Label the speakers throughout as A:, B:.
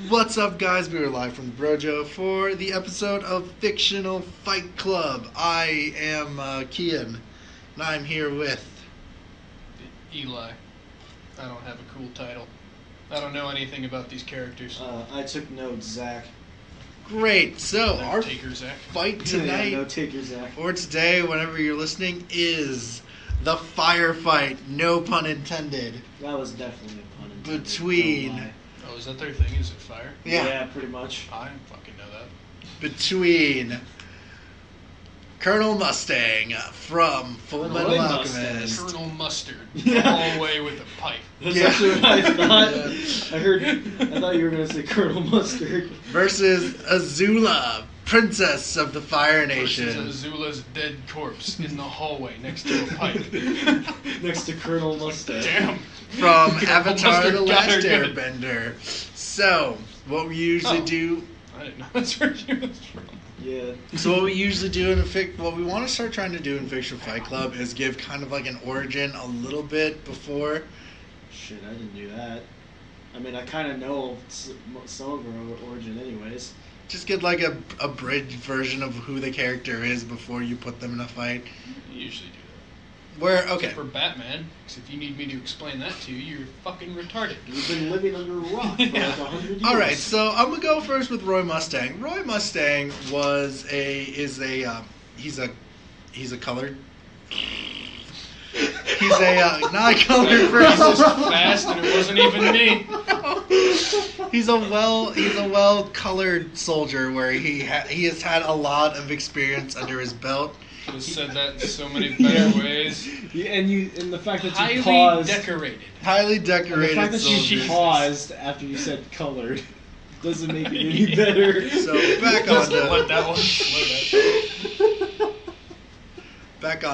A: What's up, guys? We are live from the Brojo for the episode of Fictional Fight Club. I am Kian, and I'm here with
B: Eli. I don't have a cool title. I don't know anything about these characters.
C: I took notes, Zach.
A: Great. So our
B: Taker, Zach.
A: fight tonight,
C: no taker, Zach.
A: or today, whenever you're listening, is the firefight. No pun intended.
C: That was definitely a pun intended.
A: Between.
B: Oh, is that their thing? Is it fire?
A: Yeah.
C: Pretty much.
B: I didn't fucking know that.
A: Between Colonel Mustang from Full Metal
C: Roy
A: Alchemist.
B: Colonel Mustard.
C: Yeah.
B: All the way with a pipe.
C: That's
A: Yeah.
C: actually what I thought.
A: Yeah.
C: I thought you were going to say Colonel Mustard.
A: Versus Azula, Princess of the Fire Nation.
B: Versus Azula's dead corpse in the hallway next to a pipe.
C: Next to Colonel Mustang.
B: Damn.
A: From
B: Colonel
A: Avatar
B: Mustard
A: The
B: got her
A: Last
B: good.
A: Airbender. So, what we usually do...
B: I didn't know that's where she was from.
C: Yeah.
A: So what we usually do in what we want to start trying to do in Fictional Fight Club is give kind of like an origin a little bit before.
C: Shit, I didn't do that. I mean, I kind of know some of her origin anyways.
A: Just get like a abridged version of who the character is before you put them in a fight.
B: You usually do that.
A: Where, okay.
B: Except for Batman, because if you need me to explain that to you, you're fucking retarded.
C: You've been living under a rock for
B: Yeah.
C: like 100 years.
A: Alright, so I'm gonna go first with Roy Mustang. Roy Mustang he's a colored... He's a not-colored
B: That
A: person.
B: was fast, and it wasn't even me.
A: He's a well-colored soldier where he has had a lot of experience under his belt.
B: Could have said that in so many better ways.
C: Yeah, and the fact that you
B: Highly
C: paused.
B: decorated.
A: Highly
C: And the
A: decorated
C: fact that
A: soldier.
C: you paused after you said colored doesn't make it any better.
A: So back
B: Just
A: on
B: let
A: to
B: that one slow
A: back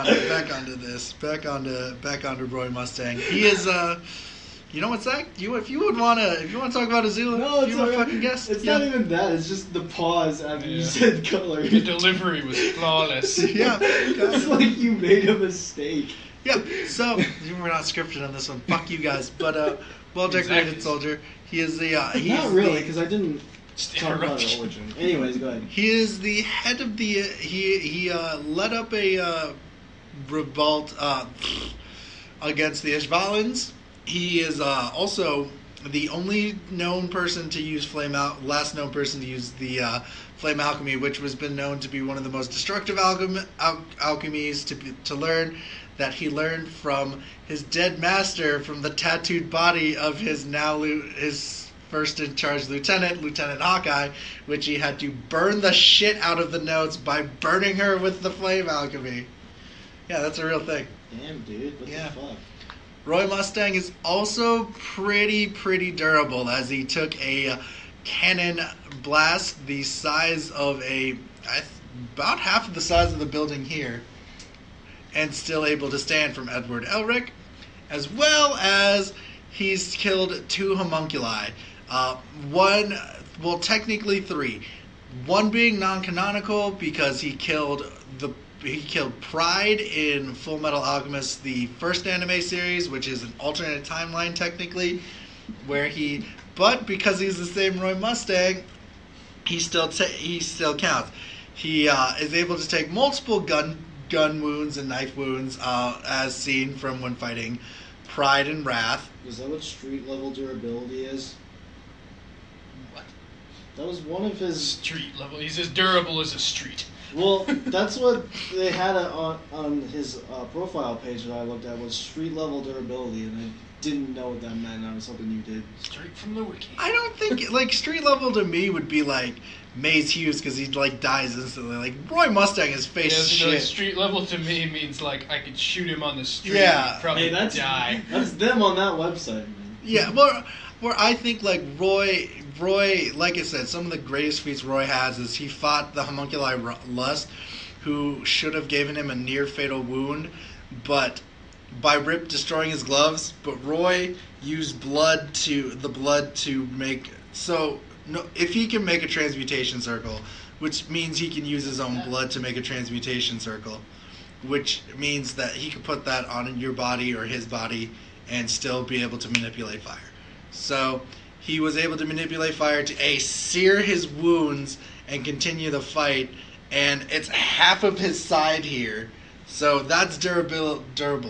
A: onto Roy Mustang. He is you know what, Zach? If you want to talk about Azula,
C: No,
A: if
C: it's
A: you want to
C: alright.
A: fucking guess.
C: It's
A: yeah.
C: not even that. It's just the pause after you
B: Yeah.
C: said colored.
B: The delivery was flawless.
A: Yeah.
C: It's like you made a mistake.
A: Yeah. So we're not scripted on this one. Fuck you guys. But well-decorated
B: Exactly.
A: soldier. He is the he's
C: Not really, because I didn't
B: Just
C: talk about
B: interrupt
C: her
B: you.
C: origin. Anyways, go ahead.
A: He is the head of the he led up a revolt against the Ishvalans. He is also the only known person to use last known person to use the flame alchemy, which has been known to be one of the most destructive alchemies to learn. That he learned from his dead master, from the tattooed body of his his first in charge Lieutenant Hawkeye, which he had to burn the shit out of the notes by burning her with the flame alchemy. Yeah, that's a real thing.
C: Damn, dude. What
A: Yeah.
C: the fuck?
A: Roy Mustang is also pretty durable, as he took a cannon blast the size of about half of the size of the building here, and still able to stand from Edward Elric, as well as he's killed 2 homunculi. Technically 3. One being non-canonical because he killed Pride in Full Metal Alchemist, the first anime series, which is an alternate timeline technically, but because he's the same Roy Mustang, he still counts. He is able to take multiple gun wounds and knife wounds, as seen from when fighting Pride and Wrath.
C: Is that what street level durability is?
B: What?
C: That was one of his.
B: Street level. He's as durable as a street.
C: Well, that's what they had on his profile page that I looked at, was street level durability, and I didn't know what that meant. I was hoping you did.
B: Straight from the wiki.
A: I don't think street level to me would be like Maze Hughes, because he dies instantly. Like Roy Mustang is face
B: Yeah,
A: shit.
B: street level to me means I could shoot him on the street.
A: Yeah.
B: And he'd probably
C: Hey,
B: die.
C: that's them on that website, man.
A: Yeah, where I think Roy, like I said, some of the greatest feats Roy has is he fought the homunculi Lust, who should have given him a near fatal wound, but by Rip destroying his gloves. But Roy used blood to make if he can make a transmutation circle, which means he can use his own blood to make a transmutation circle, which means that he can put that on your body or his body and still be able to manipulate fire. So he was able to manipulate fire to sear his wounds and continue the fight. And it's half of his side here, so that's durable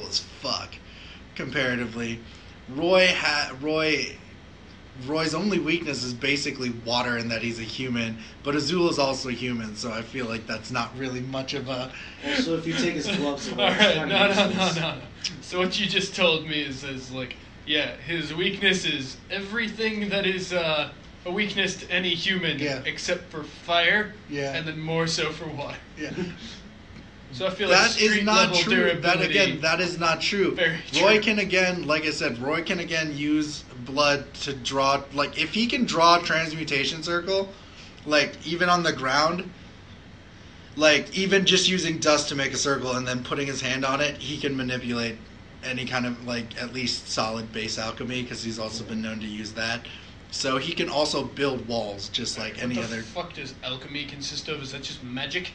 A: as fuck comparatively. Roy's only weakness is basically water, and that he's a human. But Azula's also human, so I feel like that's not really much of a.
C: Also, if you take his gloves away,
B: Alright, no. So what you just told me is like, yeah, his weakness is everything that is a weakness to any human except for fire, and then more so for water.
A: Yeah.
B: So I feel
A: that
B: like street
A: is not
B: level
A: true.
B: durability.
A: That is not true.
B: Very true.
A: Roy can again, like I said, use blood to draw. Like if he can draw a transmutation circle, like even on the ground, like even just using dust to make a circle and then putting his hand on it, he can manipulate any kind of like at least solid base alchemy, because he's also been known to use that. So he can also build walls just like any other.
B: What the fuck does alchemy consist of? Is that just magic?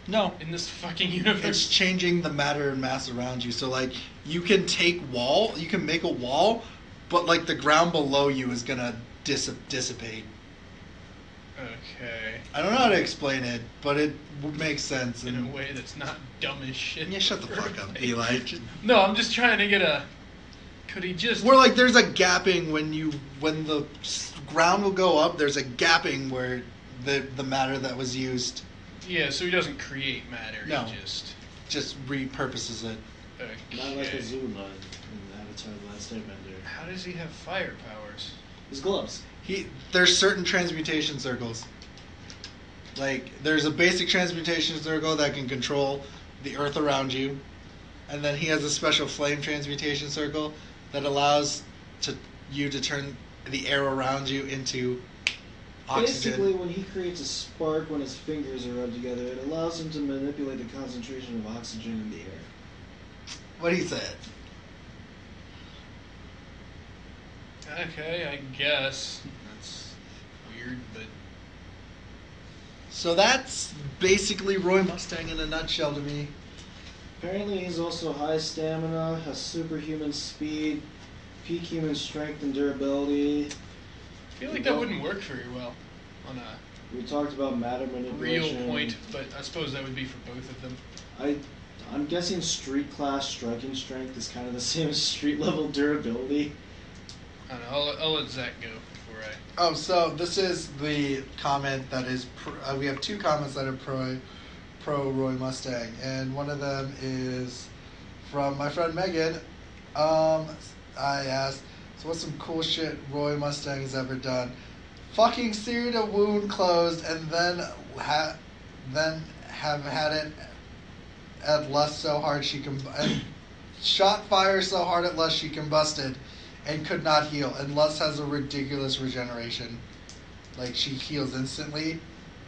A: No.
B: In this fucking universe?
A: It's changing the matter and mass around you. So like you can make a wall, but like the ground below you is gonna dissipate.
B: Okay.
A: I don't know how to explain it, but it makes sense
B: In a way that's not dumb as shit.
A: Yeah, shut the fuck up, Eli.
B: No, I'm just trying to get a. Could he just?
A: We're like there's a gapping when the ground will go up. There's a gapping where the matter that was used.
B: Yeah, so he doesn't create matter.
A: No.
B: He
A: just repurposes it.
B: Okay.
C: Not like Azula in Avatar: The Last Airbender.
B: How does he have fire powers?
C: His gloves.
A: There's certain transmutation circles. Like there's a basic transmutation circle that can control the earth around you, and then he has a special flame transmutation circle that allows you to turn the air around you into oxygen.
C: Basically, when he creates a spark when his fingers are rubbed together, it allows him to manipulate the concentration of oxygen in the air.
A: What he said.
B: Okay, I guess. That's weird, but.
A: So that's basically Roy Mustang in a nutshell to me.
C: Apparently, he's also high stamina, has superhuman speed, peak human strength and durability.
B: I feel like that wouldn't work very well on a
C: We talked about matter manipulation.
B: real point, but I suppose that would be for both of them.
C: I'm guessing street class striking strength is kind of the same as street level durability.
B: I don't know. I'll let Zach go before I.
A: Oh, so this is the comment that is. We have two comments that are pro Roy Mustang, and one of them is from my friend Megan. I asked, "So what's some cool shit Roy Mustang has ever done?" Fucking seared a wound closed, and then have had it at lust so hard and shot fire so hard at lust she combusted and could not heal. And lust has a ridiculous regeneration. Like she heals instantly.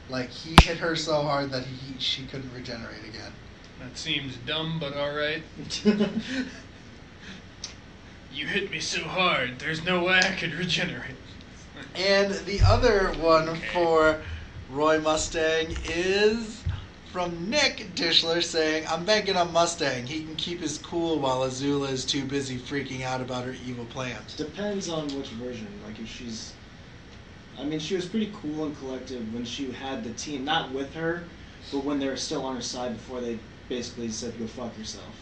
A: Like he hit her so hard that she couldn't regenerate again.
B: That seems dumb, but alright. You hit me so hard, there's no way I could regenerate.
A: And the other one for Roy Mustang is from Nick Dishler saying, "I'm banking on Mustang. He can keep his cool while Azula is too busy freaking out about her evil plans."
C: Depends on which version. Like if she's... I mean, she was pretty cool and collective when she had the team, not with her, but when they were still on her side before they basically said, "Go fuck yourself."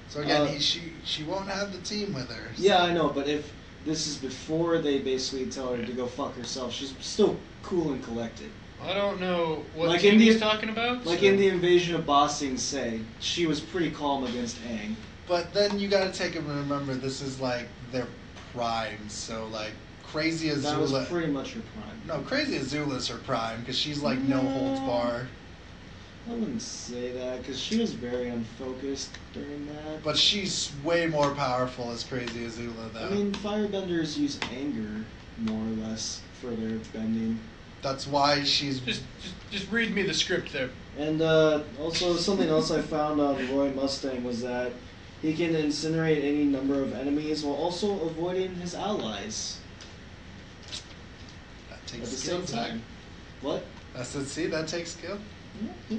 A: So again, she won't have the team with her. So.
C: Yeah, I know, but if this is before they basically tell her to go fuck herself, she's still cool and collected.
B: I don't know what
C: Like
B: team he's talking about.
C: Like in the Invasion of Ba Sing Se, she was pretty calm against Aang.
A: But then you gotta take them and remember this is like their prime. So like Crazy Azula.
C: That was pretty much her prime.
A: No, Crazy Azula's her prime because she's like no holds bar.
C: I wouldn't say that because she was very unfocused during that.
A: But she's way more powerful as Crazy Azula, though.
C: I mean, firebenders use anger more or less for their bending.
A: That's why she's...
B: Just read me the script there.
C: And also, something else I found on Roy Mustang was that he can incinerate any number of enemies while also avoiding his allies.
A: That takes
C: at the
A: skill,
C: same time. What?
A: I said, see, that takes skill.
C: Yeah.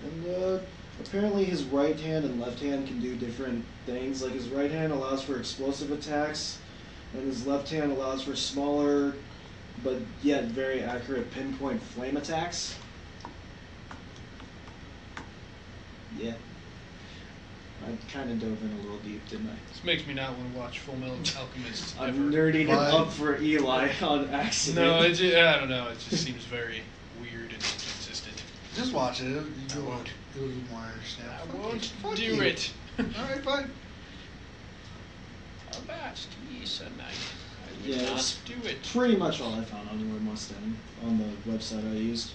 C: And apparently his right hand and left hand can do different things. Like his right hand allows for explosive attacks, And his left hand allows for smaller, but yet very accurate pinpoint flame attacks. Yeah. I kind of dove in a little deep, didn't I?
B: This makes me not want to watch Full Metal Alchemist ever.
C: I'm nerding it up for Eli on accident.
B: No, I don't know. It just seems very weird and inconsistent.
A: Just watch it. You won't. You'll be more understandable.
B: I won't do it.
A: Alright, fine.
B: Avast ye, Sir Knight. I will
C: Yeah,
B: not
C: it's
B: do it.
C: pretty much all I found on the word Mustang on the website I used.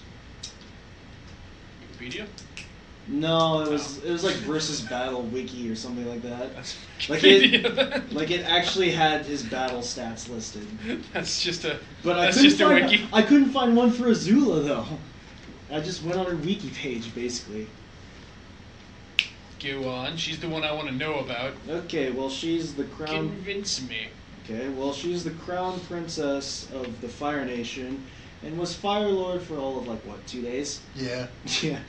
B: Wikipedia?
C: No, it was like versus battle wiki or something like that.
B: That's
C: Like it actually had his battle stats listed.
B: That's just a.
C: But
B: that's just a wiki.
C: I couldn't find one for Azula though. I just went on her wiki page basically.
B: Go on. She's the one I want to know about.
C: Okay, well she's the crown.
B: Convince me.
C: Okay, well she's the crown princess of the Fire Nation, and was Fire Lord for all of like what 2 days?
A: Yeah.
C: Yeah.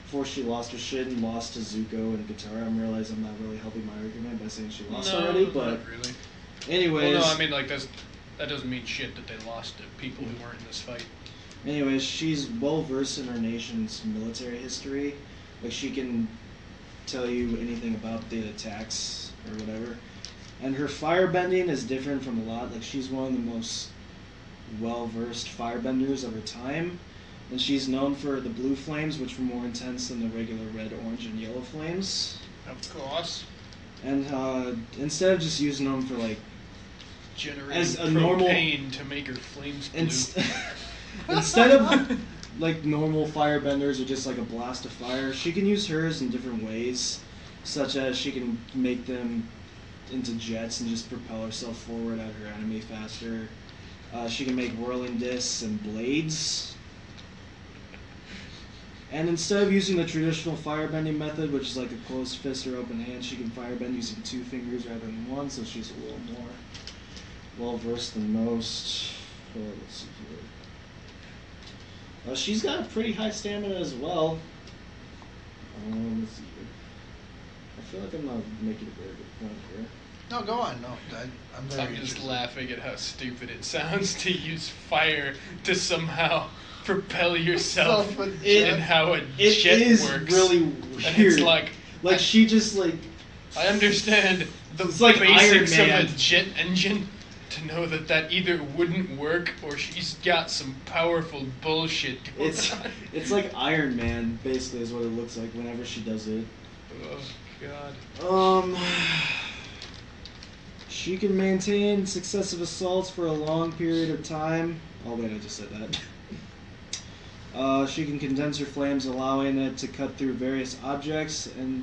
C: Before she lost her shit and lost to Zuko and Katara. I'm realizing I'm not really helping my argument by saying she lost already, but
B: not really.
C: Anyways.
B: Well, no, I mean like that doesn't mean shit that they lost to people who weren't in this fight.
C: Anyways, she's well versed in her nation's military history. Like she can tell you anything about the attacks or whatever. And her firebending is different from a lot. Like she's one of the most well-versed firebenders of her time. And she's known for the blue flames, which were more intense than the regular red, orange, and yellow flames.
B: Of course.
C: And instead of just using them for like
B: generating
C: as a
B: propane
C: normal
B: to make her flames blue.
C: Instead of like normal firebenders or just like a blast of fire, she can use hers in different ways, such as she can make them into jets and just propel herself forward at her enemy faster. She can make whirling discs and blades. And instead of using the traditional firebending method, which is like a closed fist or open hand, she can firebend using 2 fingers rather than 1, so she's a little more well-versed than most. Let's see here. She's got a pretty high stamina as well. Let's see here. I feel like I'm not making a very good point here.
A: No, go on. No, I'm
B: just laughing at how stupid it sounds to use fire to somehow propel yourself and how a jet
C: is
B: works.
C: Really weird.
B: And it's like
C: she just like.
B: I understand the
C: like
B: basics of
C: Iron
B: a jet engine to know that either wouldn't work or she's got some powerful bullshit going on.
C: It's like Iron Man, basically, is what it looks like whenever she does it.
B: Oh God.
C: She can maintain successive assaults for a long period of time. Oh wait, I just said that. She can condense her flames, allowing it to cut through various objects. And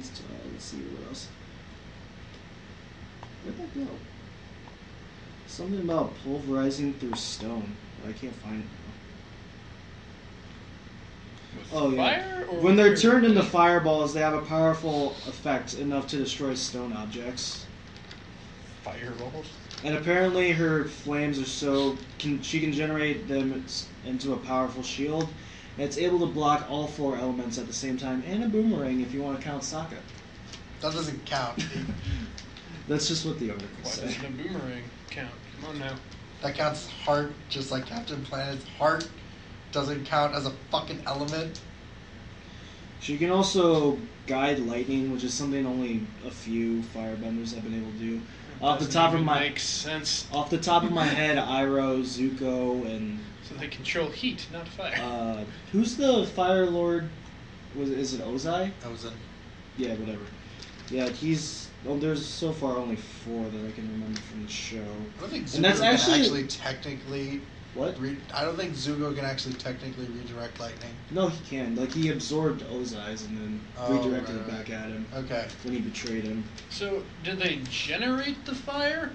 C: let's see what else. Where'd that go? Something about pulverizing through stone. I can't find it now. Oh yeah. When they're turned into fireballs, they have a powerful effect enough to destroy stone objects.
B: Fireballs?
C: And apparently her flames are she can generate them into a powerful shield. And it's able to block all 4 elements at the same time, and a boomerang if you want to count Sokka.
A: That doesn't count.
C: That's just what the article says.
B: Why doesn't a boomerang count? Come on now.
A: That counts heart, just like Captain Planet's heart doesn't count as a fucking element.
C: She can also guide lightning, which is something only a few firebenders have been able to do. Off the top of my head, Iroh, Zuko, and
B: so they control heat, not fire.
C: Who's the Fire Lord? Is it Ozai?
A: Ozan.
C: Yeah, whatever. Yeah, there's so far only 4 that I can remember from the show.
A: I don't think Zuko can actually technically.
C: What?
A: I don't think Zuko can actually technically redirect lightning.
C: No, he can. Like, he absorbed Ozai's and then redirected it back at him.
A: Okay.
C: When he betrayed him.
B: So, did they generate the fire?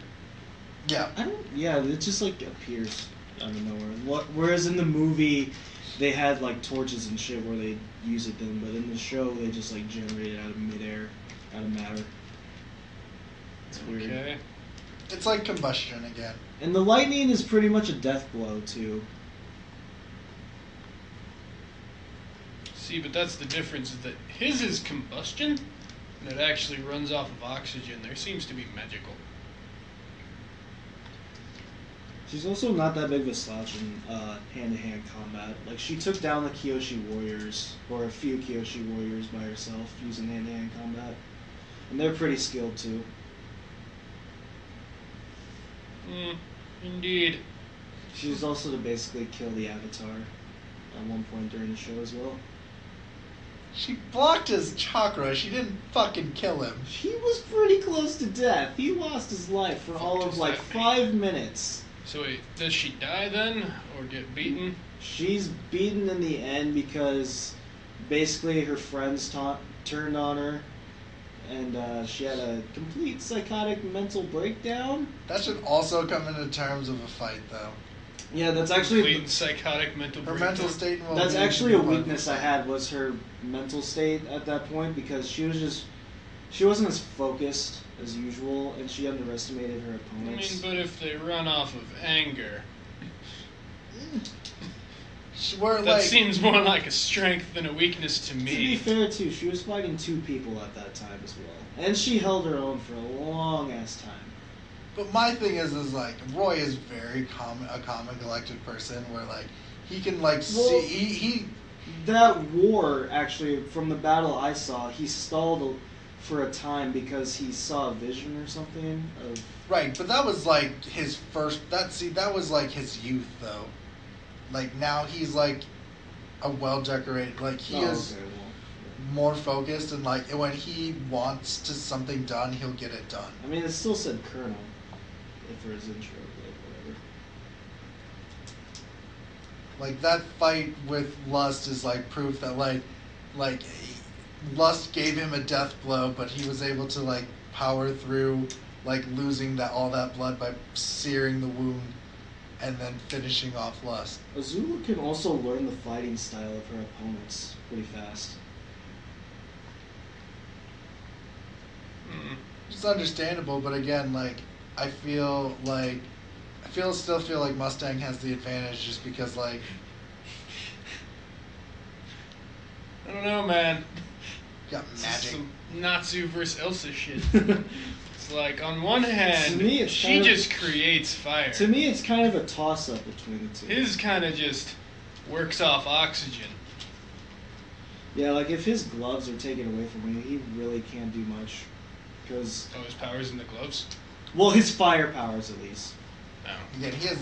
A: Yeah.
C: Yeah, it just, like, appears out of nowhere. Whereas in the movie, they had, like, torches and shit where they use it then, but in the show, they just, like, generate it out of midair, out of matter. It's weird.
B: Okay.
A: It's like combustion again.
C: And the lightning is pretty much a death blow, too.
B: See, but that's the difference, is that his is combustion, and it actually runs off of oxygen. There seems to be magical.
C: She's also not that big of a slouch in hand-to-hand combat. Like, she took down the Kyoshi warriors, or a few Kyoshi warriors by herself, using hand-to-hand combat. And they're pretty skilled, too.
B: Indeed.
C: She was also to basically kill the Avatar at one point during the show as well.
A: She blocked his chakra. She didn't fucking kill him.
C: He was pretty close to death. He lost his life for all of like 5 minutes.
B: So wait, does she die then, or get beaten?
C: She's beaten in the end because basically her friends turned on her, and she had a complete psychotic mental breakdown.
A: That should also come into terms of a fight, though.
C: Yeah, that's actually
B: complete psychotic mental breakdown.
A: Her mental state.
C: That's actually a weakness I had, was her mental state at that point, because she wasn't as focused as usual, and she underestimated her opponents.
B: I mean, but if they run off of anger, that seems more like a strength than a weakness to me.
C: To be fair, too, she was fighting 2 people at that time as well, and she held her own for a long ass time.
A: But my thing is like, Roy is a calm and collected person, where like he can like see.
C: That war, actually, from the battle I saw, he stalled for a time because he saw a vision or something of.
A: Right, but that was like his first. That was like his youth, though. Like now he's like a well-decorated. Like he is more focused, and like when he wants something done, he'll get it done.
C: I mean, it still said Colonel for his intro, like whatever.
A: Like that fight with Lust is like proof that like Lust gave him a death blow, but he was able to like power through like losing all that blood by searing the wound and then finishing off Lust.
C: Azula can also learn the fighting style of her opponents pretty fast.
A: It's understandable, but again, like I still feel like Mustang has the advantage just because like
B: I don't know, man.
A: Got magic.
B: Some Natsu versus Elsa shit. It's like, on one hand, she just creates fire.
C: To me, it's kind of a toss-up between the two.
B: His kind of just works off oxygen.
C: Yeah, like if his gloves are taken away from him, he really can't do much. Cause
B: his power's in the gloves?
C: Well, his fire powers, at least.
B: Oh.
A: Again, he has,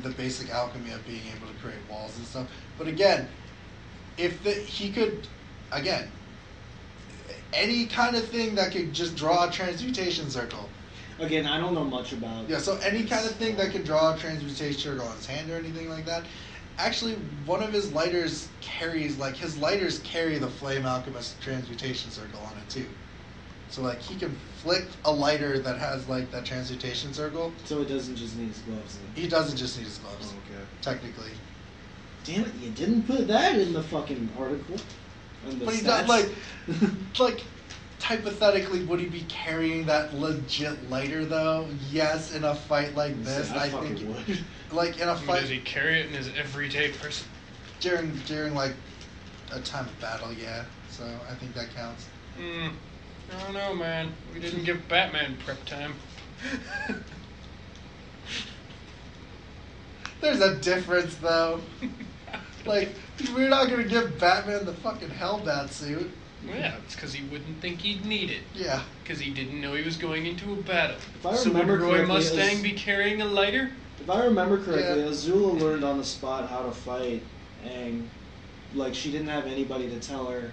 A: the basic alchemy of being able to create walls and stuff. But again, he could, again, any kind of thing that could just draw a transmutation circle.
C: Again, I don't know much about.
A: Yeah, so any kind of thing that could draw a transmutation circle on his hand or anything like that. Actually, one of his lighters carries, his lighters carry the Flame Alchemist transmutation circle on it too. So, he can flick a lighter that has, that transmutation circle.
C: So it doesn't just need his gloves then?
A: He doesn't just need his gloves.
C: Oh, okay.
A: Technically.
C: Damn it, you didn't put that in the fucking article.
A: But he does, hypothetically, would he be carrying that legit lighter, though? Yes, in a fight like this, I think
C: would.
A: In a fight...
B: Does he carry it in his everyday person?
A: During a time of battle, yeah. So, I think that counts.
B: I don't know, man. We didn't give Batman prep time.
A: There's a difference, though. We're not going to give Batman the fucking Hellbat suit.
B: Well, yeah, it's because he wouldn't think he'd need it.
A: Yeah.
B: Because he didn't know he was going into a battle.
C: If I remember
B: so would Roy Mustang be carrying a lighter?
C: If I remember correctly, Azula learned on the spot how to fight, and she didn't have anybody to tell her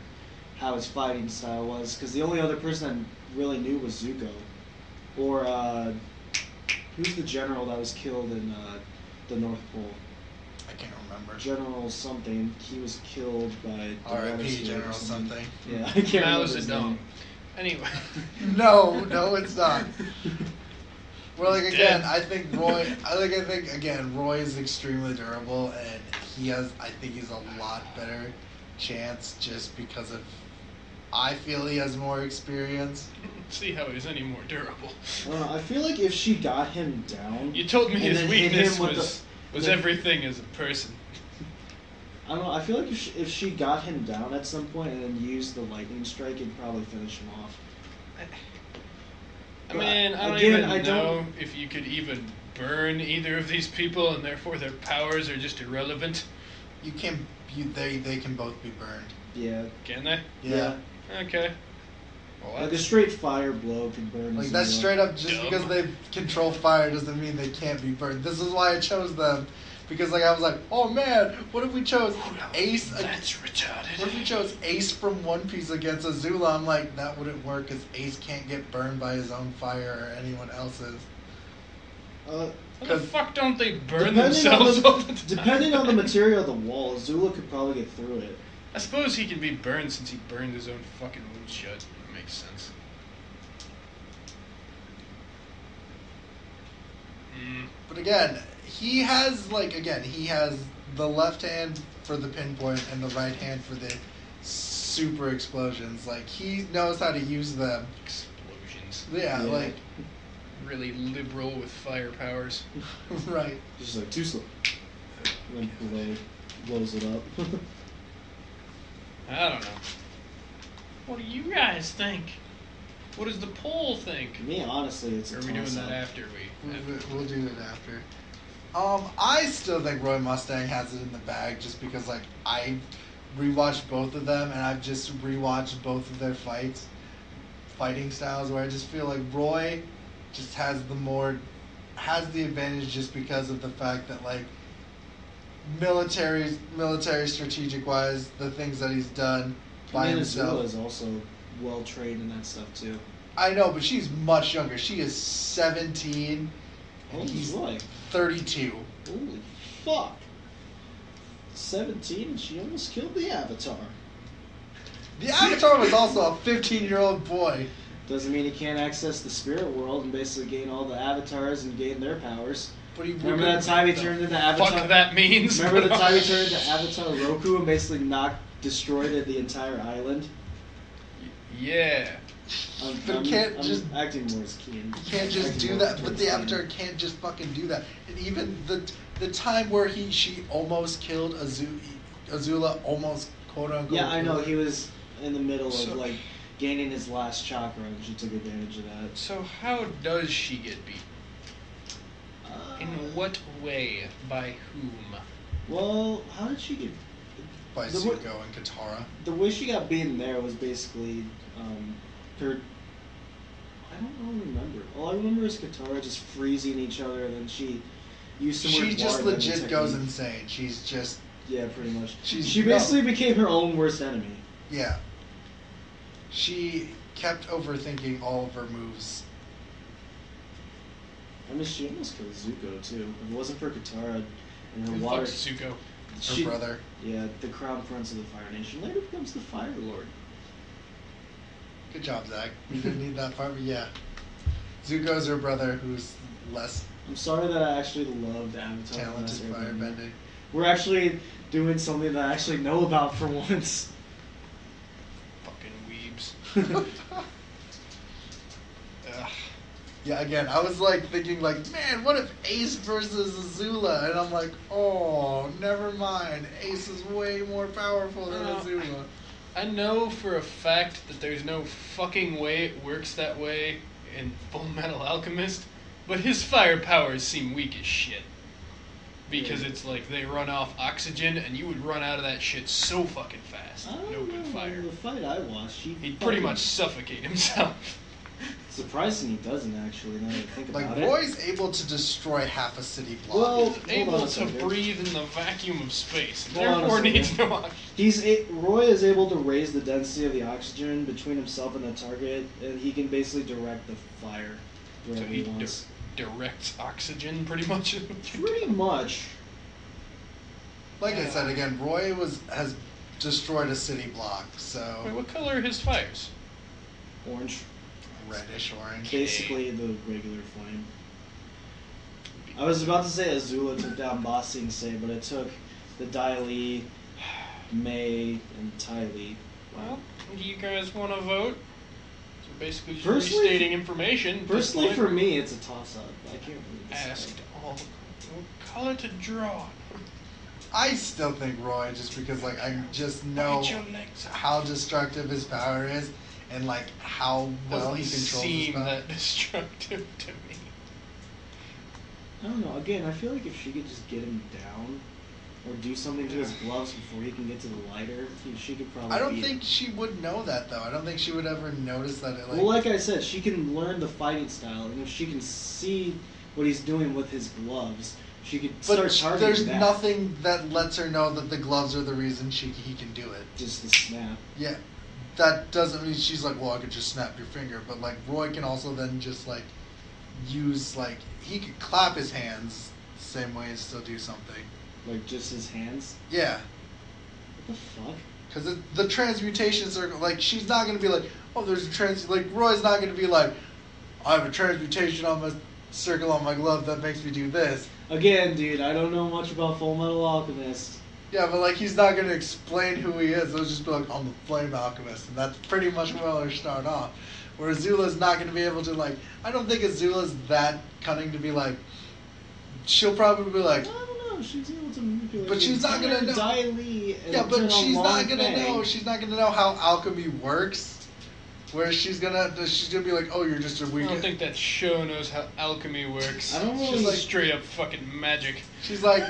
C: how his fighting style was, because the only other person that really knew was Zuko. Or, who's the general that was killed in the North Pole?
A: I can't remember.
C: General something. He was killed by...
A: R.I.P. General something.
C: Yeah, I can't remember his name.
B: Anyway.
A: No, it's not. Well, again, I think Roy is extremely durable, and I think he's a lot better chance just because of... I feel he has more experience.
B: See how he's any more durable.
C: I feel like if she got him down...
B: You told me his weakness was everything as a person.
C: I don't know, I feel like if she got him down at some point and then used the lightning strike, it'd probably finish him off.
B: I mean, I don't know if you could even burn either of these people, and therefore their powers are just irrelevant?
A: You can. They can both be burned.
C: Yeah.
B: Can they?
A: Yeah.
B: Okay. Well,
C: like a straight fire blow can burn.
A: Like that's straight up. Just because they control fire doesn't mean they can't be burned. This is why I chose them. Because like I was like, oh man, what if we chose Ace?
B: That's retarded.
A: What if we chose Ace from One Piece against Azula? I'm like, that wouldn't work because Ace can't get burned by his own fire or anyone else's.
B: How the fuck don't they burn themselves all the time?
C: Depending on the material of the wall, Azula could probably get through it.
B: I suppose he can be burned since he burned his own fucking wound shut. That makes sense.
A: But again, he has the left hand for the pinpoint and the right hand for the super explosions. Like he knows how to use them.
B: Explosions.
A: Yeah. Like
B: really liberal with fire powers.
A: Right.
C: Just like too slow. And then blows it up.
B: I don't know. What do you guys think? What does the poll think?
C: Me, honestly, it's a toss-up.
B: Are we doing that after
A: We'll do it after. I still think Roy Mustang has it in the bag just because, like, I rewatched both of them and I've just rewatched both of their fighting styles where I just feel like Roy just has the advantage just because of the fact that, like, military strategic wise, the things that he's done by himself.
C: Azula is also well trained in that stuff too.
A: I know, but she's much younger. She is 17 and he's
C: like
A: 32.
C: Holy fuck. 17 and she almost killed the Avatar.
A: The Avatar was also a 15-year-old boy.
C: Doesn't mean he can't access the spirit world and basically gain all the avatars and gain their powers.
A: But
C: remember that time he turned into Avatar?
B: Fuck that means.
C: Remember the time he turned into Avatar Roku and basically destroyed the entire island?
B: Yeah.
A: But he can't just
C: acting more as Keen.
A: He can't just do that. But the Avatar can't just fucking do that. And even the time where she almost killed Azula, almost quote unquote.
C: Yeah, I know. He was in the middle of like gaining his last chakra, and she took advantage of that.
B: So how does she get beat? In what way? By whom?
C: Well, how did she get?
A: By Zuko and Katara.
C: The way she got beaten there was basically her. I don't remember. All I remember is Katara just freezing each other, and then she used some.
A: She just legit goes insane. She's just.
C: Yeah, pretty much. She basically became her own worst enemy.
A: Yeah. She kept overthinking all of her moves.
C: I mean, she almost killed Zuko too. If it wasn't for Katara and her
B: Who
C: water.
B: Zuko?
A: Her brother.
C: Yeah, the Crown Prince of the Fire Nation. Later becomes the Fire Lord.
A: Good job, Zach. We didn't need that part, but yeah. Zuko's her brother, who's less.
C: I'm sorry that I actually loved Avatar.
A: Talented firebending.
C: We're actually doing something that I actually know about for once.
B: Fucking weebs.
A: Yeah, again, I was like thinking like, man, what if Ace versus Azula? And I'm like, oh, never mind. Ace is way more powerful than Azula.
B: I know for a fact that there's no fucking way it works that way in Full Metal Alchemist, but his fire powers seem weak as shit. Because it's like they run off oxygen, and you would run out of that shit so fucking fast. No good fire.
C: The fight I watched,
B: he'd pretty much suffocate himself.
C: Surprising he doesn't actually. Now that I think about
A: like
C: it.
A: Roy's able to destroy half a city block.
C: Well,
B: he's able to breathe in the vacuum of space, and therefore needs no oxygen.
C: Roy is able to raise the density of the oxygen between himself and the target, and he can basically direct the fire wherever he wants.
B: Directs oxygen, pretty much.
C: Pretty much.
A: Like I said again, Roy has destroyed a city block. So.
B: Wait, what color are his fires?
C: Orange.
A: Reddish orange.
C: Basically the regular flame. I was about to say Azula took down Ba Sing Se, but it took the Dai Li, Mei, and Tai Li.
B: Well, do you guys want to vote? So basically just restating information.
C: Personally, for me, it's a toss-up. I can't really
B: asked all what color to draw.
A: I still think Roy, just because like I just know how destructive his power is. And like how well he controls his power.
B: That destructive to me.
C: I don't know. Again, I feel like if she could just get him down or do something to his gloves before he can get to the lighter, she could probably.
A: I don't think she would know that though. I don't think she would ever notice that.
C: Well, like I said, she can learn the fighting style, and if she can see what he's doing with his gloves, she could start targeting
A: there's
C: that.
A: nothing that lets her know that the gloves are the reason he can do it.
C: Just the snap.
A: Yeah, that doesn't mean she's like, well, I could just snap your finger, but like Roy can also then just like use like he could clap his hands the same way and still do something.
C: Like just his hands?
A: Yeah.
C: What the fuck?
A: Because the transmutation circle, like, she's not going to be like, oh, there's a like, Roy's not going to be like, I have a transmutation on my circle on my glove that makes me do this.
C: Again, dude, I don't know much about Full Metal Alchemist.
A: Yeah, but, like, he's not going to explain who he is. He'll just be like, I'm the Flame Alchemist. And that's pretty much where he'll start off. Where Azula's not going to be able to, like, I don't think Azula's that cunning to be like, she'll probably be like,
C: she's able to manipulate.
A: But she's not gonna know. Yeah, but she's not gonna know. She's not gonna know how alchemy works. Where she's gonna be like, oh, you're just a weak.
B: I don't think that show knows how alchemy works.
C: I don't know.
B: She's like straight up fucking magic.
A: She's like,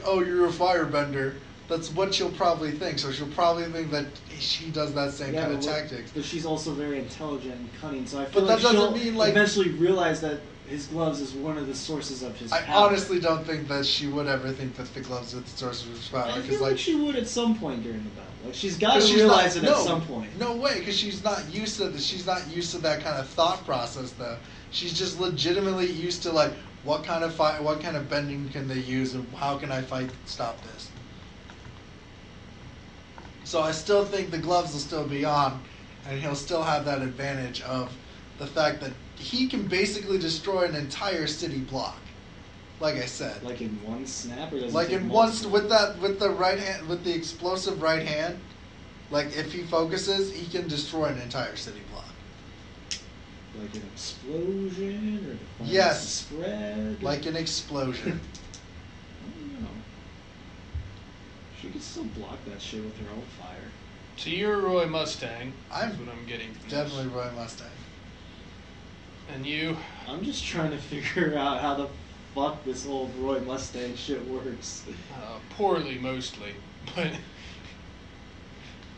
A: oh, you're a firebender. That's what she'll probably think. So she'll probably think that she does that same kind of tactics.
C: But she's also very intelligent and cunning. So I
A: but
C: feel
A: that
C: like
A: doesn't
C: she'll
A: mean like
C: eventually realize that his gloves is one of the sources of his power.
A: I honestly don't think that she would ever think that the gloves are the source of his power.
C: I feel like she would at some point during the battle. Like she's got to
A: realize
C: it at some point.
A: No way, because she's not used to this. She's not used to that kind of thought process, though. She's just legitimately used to like what kind of bending can they use, and how can I stop this. So I still think the gloves will still be on, and he'll still have that advantage of the fact that he can basically destroy an entire city block. Like I said.
C: Like in one snap, or does it
A: like
C: take
A: in
C: multiple?
A: with the right hand, with the explosive right hand. Like if he focuses, he can destroy an entire city block.
C: Like an explosion, or
A: yes,
C: spread.
A: Like an explosion.
C: I don't know. She could still block that shit with her own fire.
B: So you're Roy Mustang.
A: That's
B: what I'm getting from
A: definitely
B: this.
A: Roy Mustang.
B: And you?
C: I'm just trying to figure out how the fuck this whole Roy Mustang shit works.
B: Poorly, mostly, but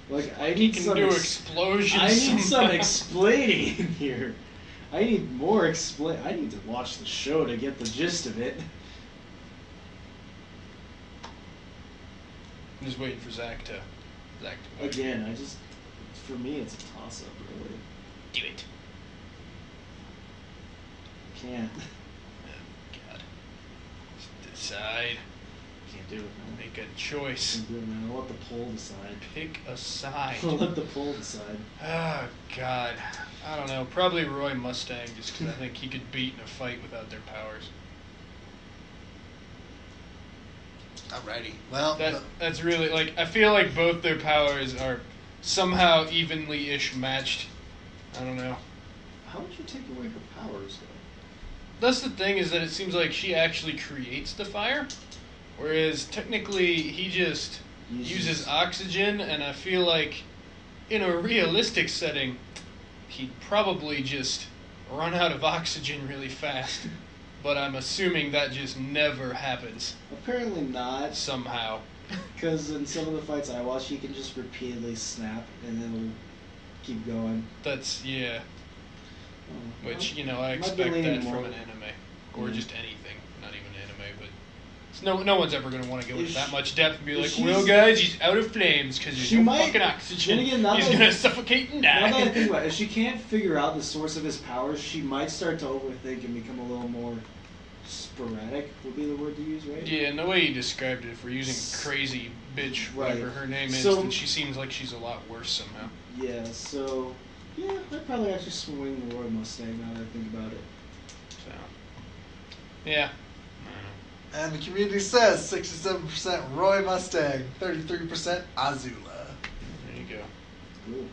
C: like I
B: he
C: need
B: can
C: some
B: do explosions.
C: I need some explaining here. I need more explain. I need to watch the show to get the gist of it.
B: I'm just waiting for Zach to vote.
C: Again, for me, it's a toss-up, really.
B: Do it.
C: Can't.
B: Oh, God. Just decide.
C: Can't do it, man.
B: Make a choice.
C: Can't do it, man. I'll let the poll decide.
B: Pick a side.
C: I'll let the poll decide.
B: Oh, God. I don't know. Probably Roy Mustang, just because I think he could beat in a fight without their powers.
A: Alrighty. Well,
B: that's really, like, I feel like both their powers are somehow evenly-ish matched. I don't know.
C: How would you take away her powers, though?
B: That's the thing, is that it seems like she actually creates the fire, whereas technically he just uses oxygen, and I feel like in a realistic setting, he'd probably just run out of oxygen really fast. But I'm assuming that just never happens.
C: Apparently not.
B: Somehow.
C: Because in some of the fights I watch, he can just repeatedly snap, and then it'll keep going.
B: That's, yeah.
C: Oh,
B: Which, you know, I expect that from an anime. Or just anything. Not even anime, but... No one's ever going to want to go into that much depth and be like, well, guys, he's out of flames because there's no fucking oxygen. He's going to suffocate and die.
C: Now that I think about it, if she can't figure out the source of his powers, she might start to overthink and become a little more sporadic, would be the word to use, right?
B: Yeah, and the way you described it, if we're using crazy bitch, whatever her name is, then she seems like she's a lot worse somehow.
C: Yeah, so... Yeah, I'd probably actually swing the Roy Mustang now that I think about it.
B: So... Yeah.
A: And the community says 67% Roy Mustang, 33% Azula.
B: There you go.
C: Cool.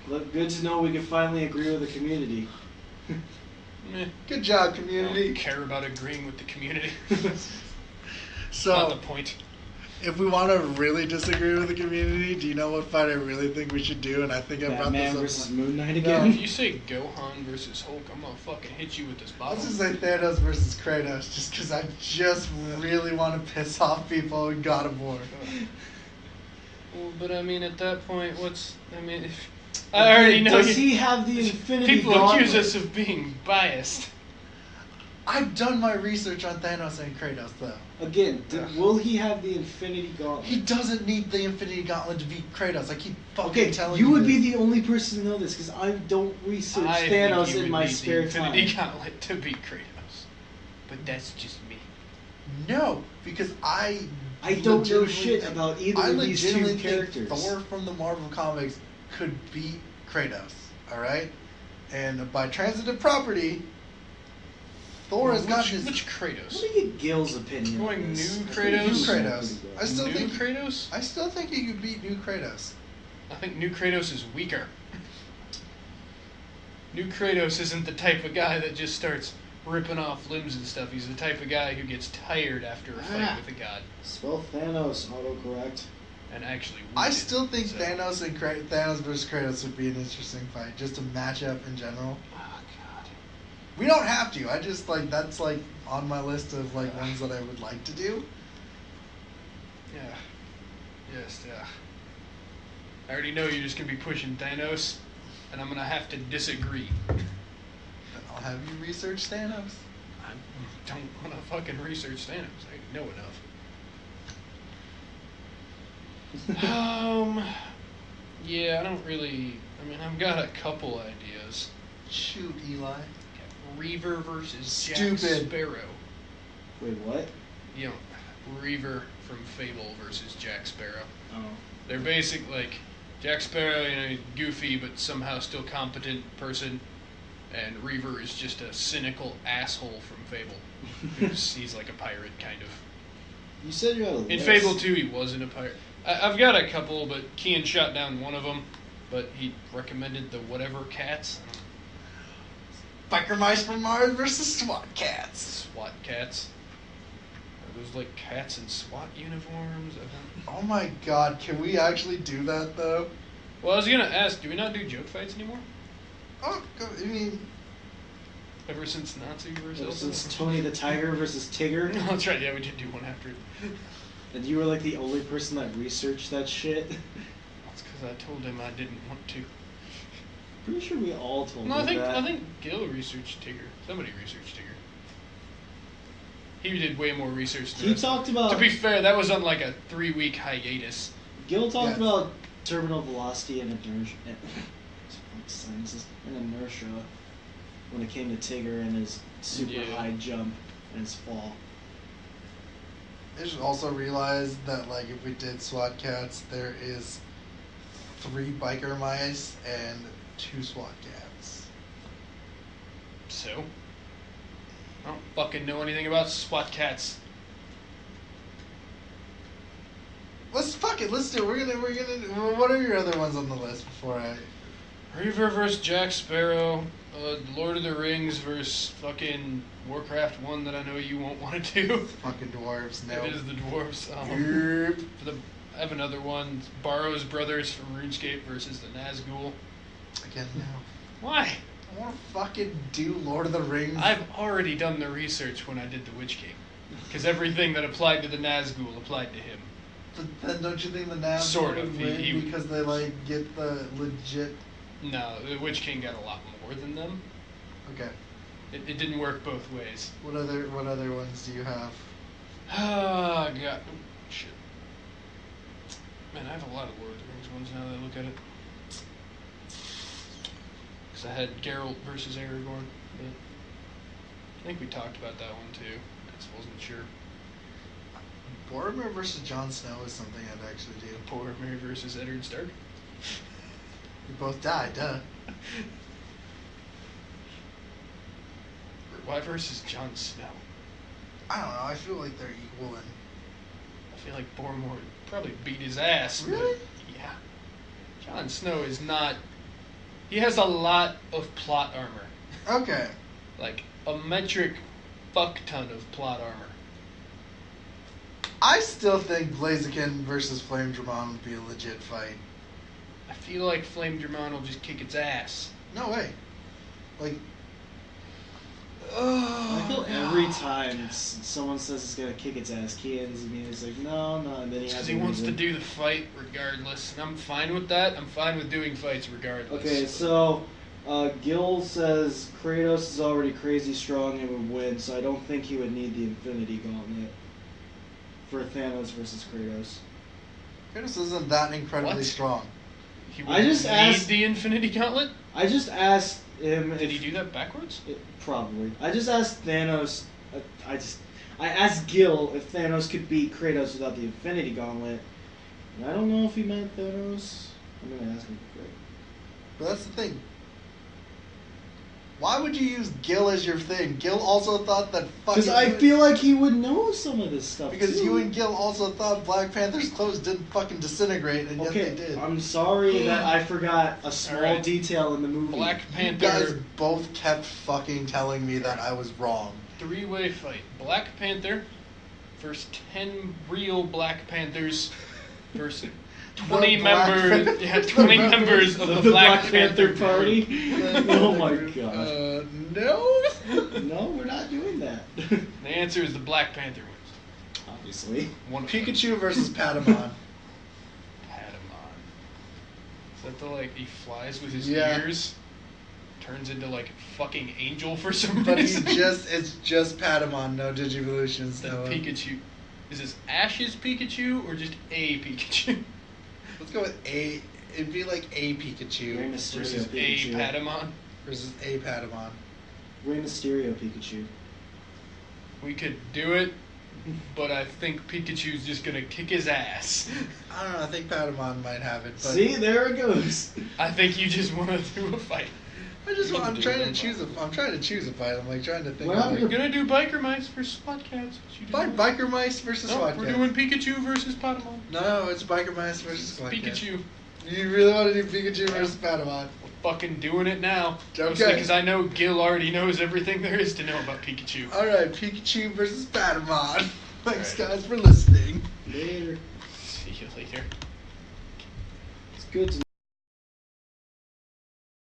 C: Look, good to know we can finally agree with the community.
A: Good job, community.
B: I don't care about agreeing with the community.
A: So,
B: not the point.
A: if we want to really disagree with the community, do you know what fight I really think we should do? And I think I brought this
C: Batman
A: up.
C: versus Moon Knight
B: No,
C: again?
B: if you say Gohan versus Hulk, I'm gonna fucking hit you with this bottle.
A: Let's just say Thanos versus Kratos, just because I just really want to piss off people in God of War.
B: Well, but I mean, at that point, I already know.
C: Does he have the Infinity
B: People
C: Gauntlet?
B: accuse us of being biased.
A: I've done my research on Thanos and Kratos, though.
C: Again, will he have the Infinity Gauntlet?
A: He doesn't need the Infinity Gauntlet to beat Kratos. I keep fucking telling you.
C: You would
A: this.
C: be the only person to know this because I don't research Thanos in my spare time.
B: Infinity Gauntlet to beat Kratos, but that's just me.
A: No, because I
C: don't know shit about either of these two
A: legitimately
C: characters.
A: think Thor from the Marvel comics could beat Kratos. All right, and by transitive property, Thor has got his.
B: Which Kratos?
C: Let me get Gil's opinion.
B: Going
C: on this.
B: new Kratos?
A: New Kratos. I still
B: New
A: think
B: Kratos?
A: I still think he could beat new Kratos.
B: I think new Kratos is weaker. New Kratos isn't the type of guy that just starts ripping off limbs and stuff. He's the type of guy who gets tired after a fight with a god.
C: Spell Thanos, autocorrect.
B: And actually
A: I still think Thanos versus Kratos would be an interesting fight, just a matchup in general.
B: Oh god.
A: We don't have to. I just that's on my list of ones that I would like to do.
B: Yeah. Yes, yeah. I already know you're just gonna be pushing Thanos, and I'm gonna have to disagree.
A: Then I'll have you research Thanos.
B: I don't wanna fucking research Thanos. I know enough. Yeah, I don't really. I mean, I've got a couple ideas.
A: Shoot, Eli.
B: Reaver versus Jack
A: Stupid.
B: Sparrow.
C: Wait, what?
B: You know, Reaver from Fable versus Jack Sparrow.
C: Oh.
B: They're basic Jack Sparrow, goofy but somehow still competent person, and Reaver is just a cynical asshole from Fable. He's like a pirate, kind of.
C: You said you had a list.
B: In Fable 2, he wasn't a pirate. I've got a couple, but Kian shot down one of them. But he recommended the whatever cats.
A: Biker Mice from Mars versus SWAT Cats.
B: SWAT cats. Are those cats in SWAT uniforms?
A: Oh my god, can we actually do that though?
B: Well, I was gonna ask, do we not do joke fights anymore?
A: Oh, I mean...
B: Ever since Nazi versus...
C: Ever since Tony the Tiger versus Tigger?
B: No, that's right, yeah, we did do one after it.
C: And you were the only person that researched that shit?
B: That's because I told him I didn't want to.
C: Pretty sure we all told him that.
B: I think Gil researched Tigger. Somebody researched Tigger. He did way more research than
C: He
B: us.
C: talked about...
B: To be fair, that was on a 3-week hiatus.
C: Gil talked about terminal velocity and inertia. Inertia when it came to Tigger and his super high jump and his fall.
A: I should also realize that if we did SWAT cats, there is 3 biker mice and 2 SWAT cats.
B: So? I don't fucking know anything about SWAT cats.
A: Let's do it. We're gonna. What are your other ones on the list before I?
B: Reaver versus Jack Sparrow. Lord of the Rings versus fucking Warcraft 1 that I know you won't want to do.
A: Fucking dwarves. No.
B: It is the dwarves.
A: Yep.
B: I have another one. Barrow's Brothers from RuneScape versus the Nazgul.
A: Again, no.
B: Why?
A: I want to fucking do Lord of the Rings.
B: I've already done the research when I did the Witch King. Because everything that applied to the Nazgul applied to him.
A: But then don't you think the Nazgul
B: Sort of.
A: would win because they get the legit...
B: No, the Witch King got a lot more than them.
A: Okay.
B: It didn't work both ways.
A: What other ones do you have?
B: Ah, God. Oh, shit. Man, I have a lot of Lord of the Rings ones now that I look at it. Because I had Geralt versus Aragorn. But I think we talked about that one too. I just wasn't sure.
A: Boromir versus Jon Snow is something I'd actually do.
B: Boromir versus Eddard Stark.
A: We both died, duh.
B: Why versus Jon Snow?
A: I don't know. I feel like they're equal and...
B: I feel like Boromir would probably beat his ass.
A: Really?
B: But yeah. Jon Snow is not... He has a lot of plot armor.
A: Okay.
B: A metric fuck ton of plot armor.
A: I still think Blaziken versus Flame Dramon would be a legit fight.
B: I feel like Flame Dramon will just kick its ass.
A: No way. Like,
C: I feel every time someone says it's gonna kick its ass, Kian's immediately like, no, and then
B: he wants to do the fight regardless, and I'm fine with that. I'm fine with doing fights regardless.
C: Okay, so Gil says Kratos is already crazy strong and would win, so I don't think he would need the Infinity Gauntlet for Thanos versus Kratos.
A: Kratos isn't that incredibly strong.
B: He would need the Infinity Gauntlet?
C: I just asked him.
B: Did he do that backwards?
C: Probably. I just asked Thanos. I asked Gil if Thanos could beat Kratos without the Infinity Gauntlet, and I don't know if he meant Thanos. I'm gonna ask him quick.
A: But that's the thing. Why would you use Gil as your thing? Gil also thought that fucking...
C: Because I feel like he would know some of this stuff,
A: Because
C: too.
A: you and Gil also thought Black Panther's clothes didn't fucking disintegrate, and yet they did.
C: I'm sorry that I forgot a small detail in the movie.
B: Black Panther...
A: You guys both kept fucking telling me that I was wrong.
B: Three-way fight. Black Panther versus 10 real Black Panthers versus 20 members. Yeah, 20 members of the Black Panther party.
C: Oh my god.
A: No.
C: No, we're not doing that.
B: The answer is the Black Panther wins.
C: Obviously.
A: Pikachu versus Patamon.
B: Patamon. Is that the he flies with his ears? Turns into fucking angel for some reason.
A: But it's just Patamon, no Digivolutions. No
B: Pikachu. Is this Ash's Pikachu or just a Pikachu?
A: Let's go with a. It'd be like a Pikachu
B: versus
C: Pikachu.
B: a Patamon.
A: Versus a Patamon.
C: Rey Mysterio Pikachu.
B: We could do it, but I think Pikachu's just gonna kick his ass.
A: I don't know. I think Patamon might have it. But
C: see, there it goes.
B: I think you just want to do a fight.
A: I'm trying to choose a fight. I'm trying to think.
B: We're gonna do Biker Mice versus SWAT Cats.
A: Biker Mice versus SWAT Cats.
B: We're doing Pikachu versus Patamon.
A: No, it's Biker Mice versus SWAT Cats.
B: Pikachu.
A: You really want to do Pikachu versus Patamon?
B: We're fucking doing it now.
A: Okay.
B: Because I know Gil already knows everything there is to know about Pikachu.
A: All right, Pikachu versus Patamon. Thanks, guys, for listening.
C: Later.
B: See you later.
C: It's good to